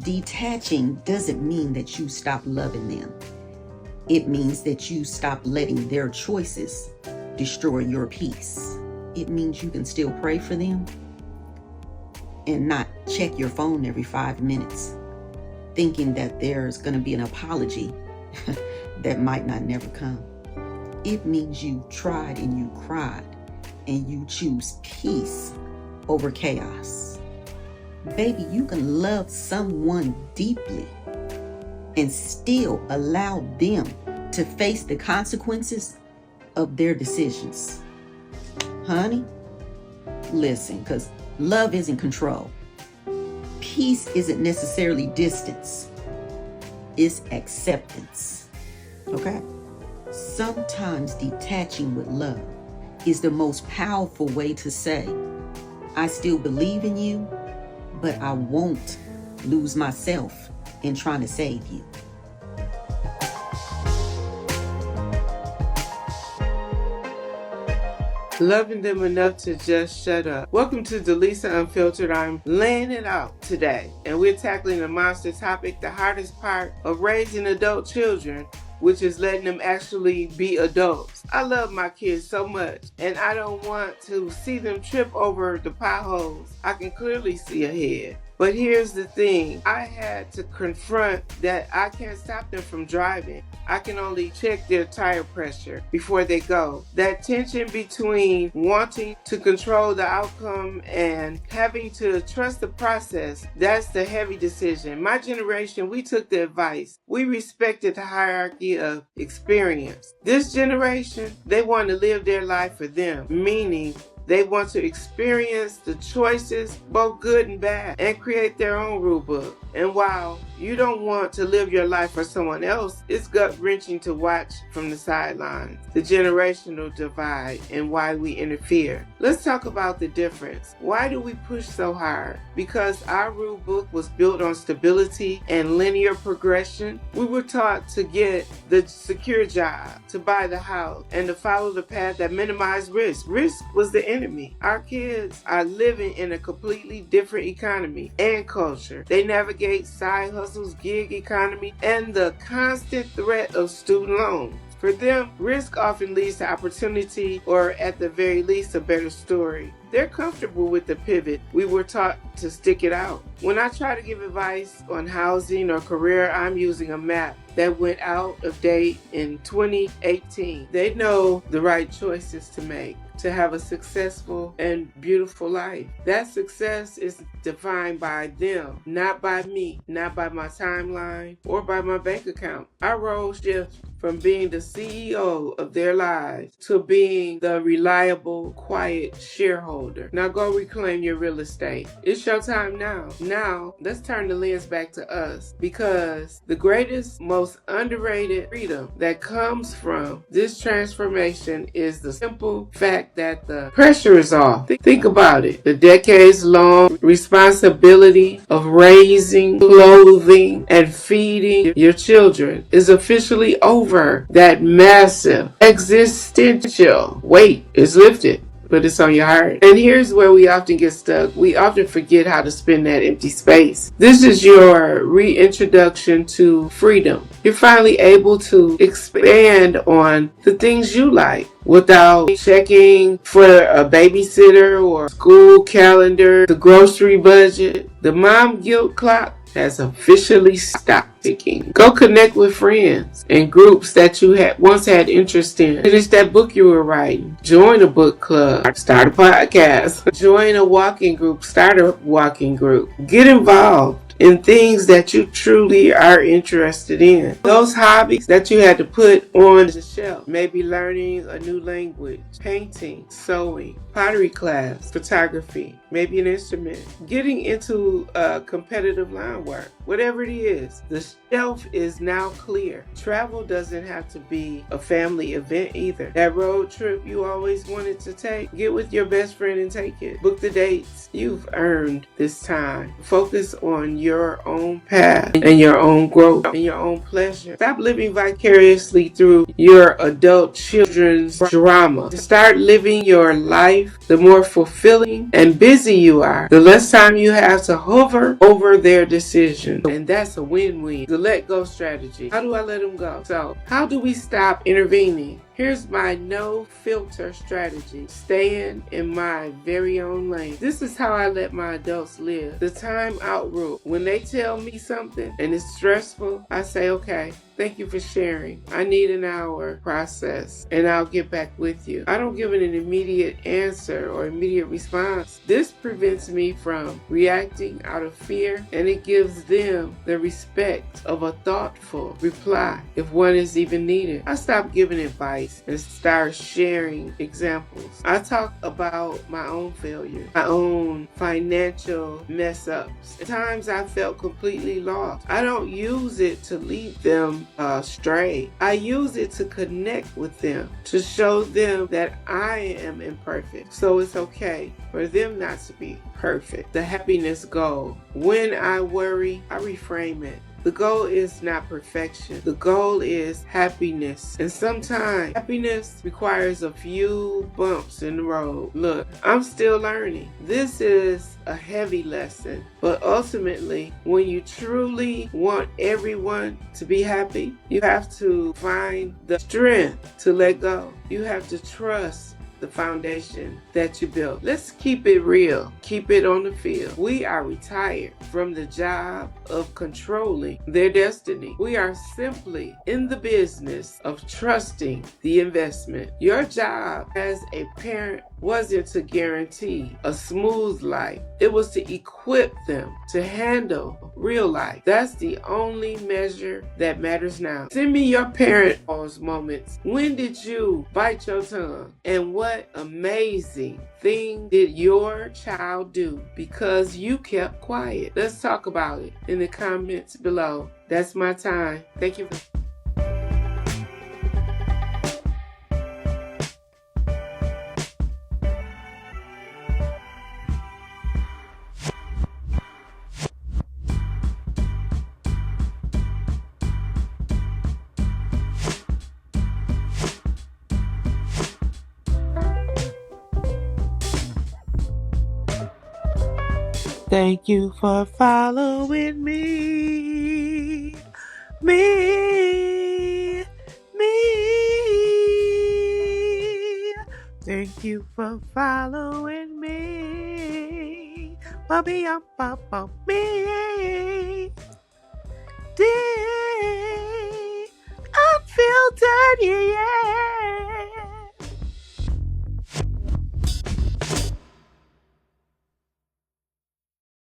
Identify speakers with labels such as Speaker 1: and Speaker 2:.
Speaker 1: Detaching doesn't mean that you stop loving them. It means that you stop letting their choices destroy your peace. It means you can still pray for them and not check your phone every 5 minutes, thinking that there's going to be an apology that might not never come. It means you tried and you cried and you choose peace over chaos. Baby, you can love someone deeply and still allow them to face the consequences of their decisions. Honey, listen, because love isn't control. Peace isn't necessarily distance. It's acceptance. Okay? Sometimes detaching with love is the most powerful way to say, I still believe in you, but I won't lose myself in trying to save you.
Speaker 2: Loving them enough to just shut up. Welcome to Delisa Unfiltered. I'm laying it out today, and we're tackling the monster topic, the hardest part of raising adult children, which is letting them actually be adults. I love my kids so much, and I don't want to see them trip over the potholes I can clearly see ahead. But here's the thing, I had to confront that I can't stop them from driving. I can only check their tire pressure before they go. That tension between wanting to control the outcome and having to trust the process, that's the heavy decision. My generation, we took the advice. We respected the hierarchy of experience. This generation, they want to live their life for them, meaning they want to experience the choices, both good and bad, and create their own rule book. And while you don't want to live your life for someone else, it's gut-wrenching to watch from the sidelines. The generational divide and why we interfere. Let's talk about the difference. Why do we push so hard? Because our rule book was built on stability and linear progression. We were taught to get the secure job, to buy the house, and to follow the path that minimized risk. Risk was the enemy. Our kids are living in a completely different economy and culture. They navigate side hustles, gig economy, and the constant threat of student loans. For them, risk often leads to opportunity or at the very least a better story. They're comfortable with the pivot. We were taught to stick it out. When I try to give advice on housing or career, I'm using a map that went out of date in 2018. They know the right choices to make to have a successful and beautiful life. That success is defined by them, not by me, not by my timeline or by my bank account. Our role shifts from being the CEO of their lives to being the reliable, quiet shareholder. Now go reclaim your real estate. It's your time now. Now, let's turn the lens back to us, because the greatest, most underrated freedom that comes from this transformation is the simple fact that the pressure is off. Think about it. The decades-long responsibility of raising, clothing, and feeding your children is officially over. That massive existential weight is lifted, but it's on your heart. And here's where we often get stuck. We often forget how to spend that empty space. This is your reintroduction to freedom. You're finally able to expand on the things you like without checking for a babysitter or school calendar, the grocery budget. The mom guilt clock has officially stopped ticking. Go connect with friends and groups that you once had interest in. Finish that book you were writing. Join a book club. Start a podcast. Join a walking group. Start a walking group. Get involved in things that you truly are interested in. Those hobbies that you had to put on the shelf. Maybe learning a new language, painting, sewing, pottery class, photography, maybe an instrument, getting into competitive line work. Whatever it is, the shelf is now clear. Travel doesn't have to be a family event either. That road trip you always wanted to take, get with your best friend and take it. Book the dates. You've earned this time. Focus on your own path and your own growth and your own pleasure. Stop living vicariously through your adult children's drama. Start living your life life, the more fulfilling and busy you are, the less time you have to hover over their decisions. And that's a win-win. The let go strategy. How do I let them go? So, how do we stop intervening? Here's my no filter strategy. Staying in my very own lane. This is how I let my adults live. The time out rule. When they tell me something and it's stressful, I say, okay, thank you for sharing. I need an hour process and I'll get back with you. I don't give it an immediate answer or immediate response. This prevents me from reacting out of fear, and it gives them the respect of a thoughtful reply if one is even needed. I stop giving advice and start sharing examples. I talk about my own failures, my own financial mess ups. At times I felt completely lost. I don't use it to lead them astray. I use it to connect with them, to show them that I am imperfect. So it's okay for them not to be perfect. The happiness goal. When I worry, I reframe it. The goal is not perfection. The goal is happiness. And sometimes happiness requires a few bumps in the road. Look, I'm still learning. This is a heavy lesson. But ultimately, when you truly want everyone to be happy, you have to find the strength to let go. You have to trust the foundation that you built. Let's keep it real. Keep it on the field. We are retired from the job of controlling their destiny. We are simply in the business of trusting the investment. Your job as a parent wasn't to guarantee a smooth life. It was to equip them to handle real life. That's the only measure that matters now. Send me your parent pause moments. When did you bite your tongue? And what amazing thing did your child do because you kept quiet? Let's talk about it in the comments below. That's my time. Thank you. Thank you for following me. Thank you for following me. Bobby up, me. Unfiltered, yeah.